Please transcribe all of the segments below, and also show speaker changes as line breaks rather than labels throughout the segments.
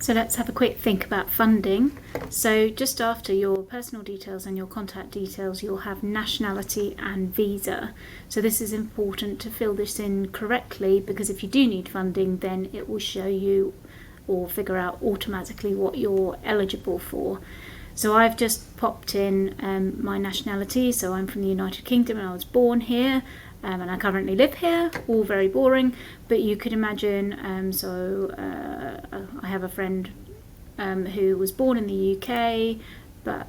So let's have a quick think about funding. So just after your personal details and your contact details, you'll have nationality and visa. So this is important to fill this in correctly, because if you do need funding, then it will show you or figure out automatically what you're eligible for. So I've just popped in my nationality. So I'm from the United Kingdom and I was born here. And I currently live here, all very boring, but you could imagine, I have a friend who was born in the UK, but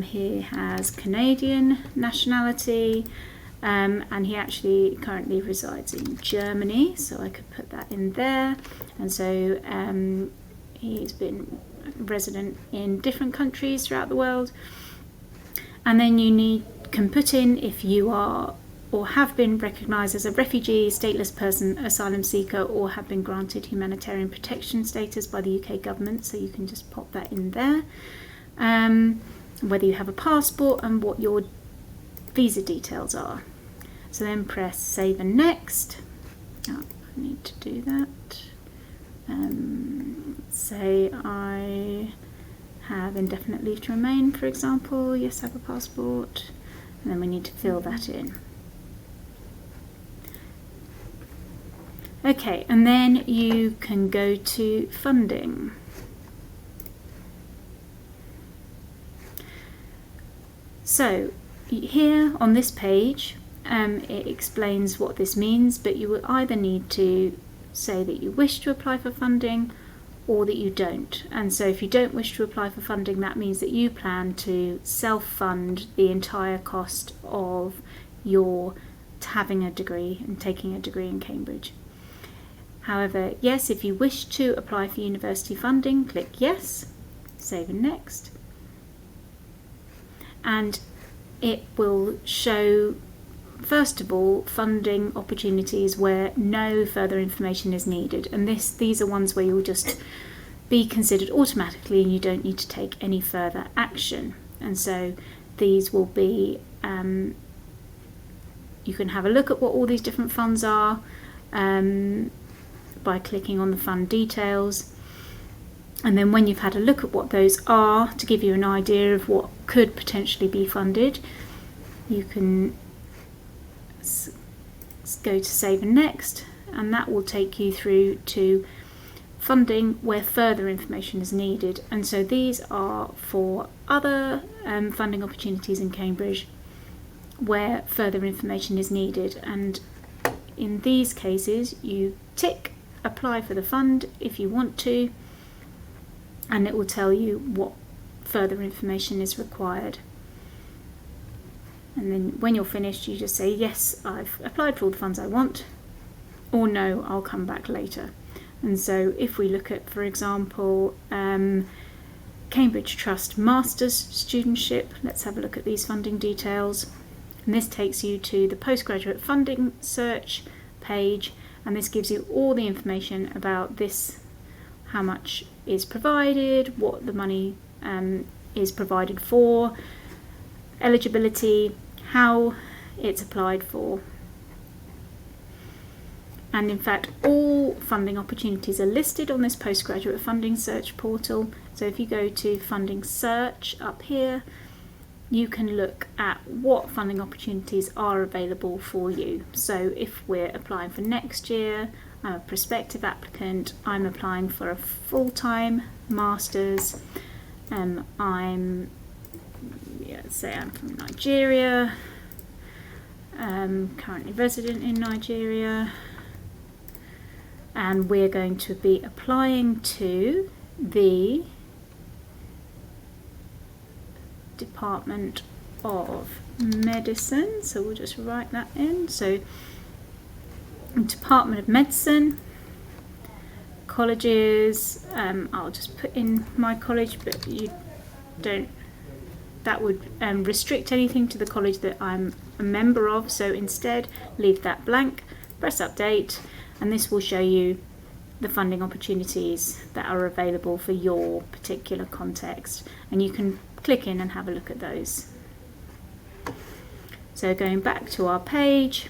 he has Canadian nationality, and he actually currently resides in Germany, so I could put that in there. And so he's been resident in different countries throughout the world. And then you can put in if you are or have been recognised as a refugee, stateless person, asylum seeker, or have been granted humanitarian protection status by the UK government. So you can just pop that in there. Whether you have a passport and what your visa details are. So then press save and next. Oh, I need to do that. Say I have indefinite leave to remain, for example. Yes, I have a passport. And then we need to fill that in. Okay, and then you can go to funding. So here on this page, it explains what this means, but you will either need to say that you wish to apply for funding or that you don't. And so if you don't wish to apply for funding, that means that you plan to self-fund the entire cost of your having a degree and taking a degree in Cambridge. However, yes, if you wish to apply for university funding, click yes, save and next. And it will show, first of all, funding opportunities where no further information is needed. And these are ones where you'll just be considered automatically and you don't need to take any further action. And so these will be, you can have a look at what all these different funds are, by clicking on the fund details, and then when you've had a look at what those are, to give you an idea of what could potentially be funded, you can go to save and next, and that will take you through to funding where further information is needed. And so these are for other funding opportunities in Cambridge where further information is needed, and in these cases you tick apply for the fund if you want to, and it will tell you what further information is required. And then when you're finished, you just say yes, I've applied for all the funds I want, or no, I'll come back later. And so if we look at, for example, Cambridge Trust Masters Studentship, let's have a look at these funding details. And this takes you to the postgraduate funding search page, and this gives you all the information about this, how much is provided, what the money is provided for, eligibility, how it's applied for. And in fact, all funding opportunities are listed on this postgraduate funding search portal. So if you go to funding search up here, you can look at what funding opportunities are available for you. So if we're applying for next year, I'm a prospective applicant, I'm applying for a full-time master's, say I'm from Nigeria, currently resident in Nigeria, and we're going to be applying to the Department of Medicine, so we'll just write that in. So Department of Medicine, colleges, I'll just put in my college, but you don't, that would restrict anything to the college that I'm a member of, so instead leave that blank, press update, and this will show you the funding opportunities that are available for your particular context, and you can click in and have a look at those. So going back to our page,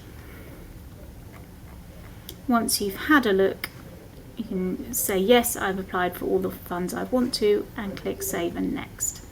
once you've had a look, you can say yes, I've applied for all the funds I want to, and click Save and Next.